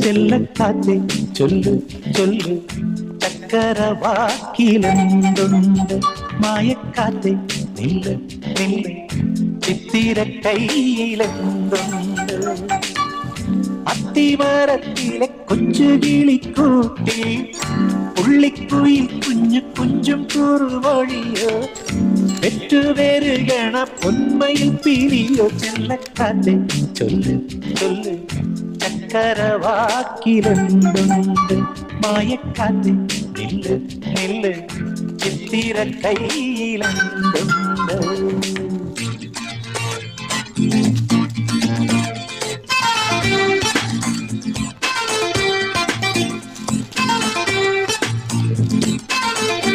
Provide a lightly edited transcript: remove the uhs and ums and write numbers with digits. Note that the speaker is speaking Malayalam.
ചെല്ലക്കാറ്റേ ചൊല്ലു ചൊല്ലു ചക്കരവാക്കിലെന്തുണ്ട് മായക്കാറ്റേ നില്ല് നില്ല് ചിത്തിര കയ്യിലെന്തുണ്ട് അത്തിമരത്തിലെ കൊച്ചു കിളിക്കൂട്ടി പുള്ളിക്കുയിൽ കുഞ്ഞു കുഞ്ചും കുറുവഴിയോ പെറ്റുപെരുകണ പൊന്മയിൽ പിരിയോ ചെല്ലക്കാറ്റേ ചൊല്ലു ചൊല്ലു ചക്കരവാക്കിലെന്തുണ്ട് മായക്കാറ്റേ നില്ല് നില്ല് ചിത്തിര കയ്യിലെന്തുണ്ട്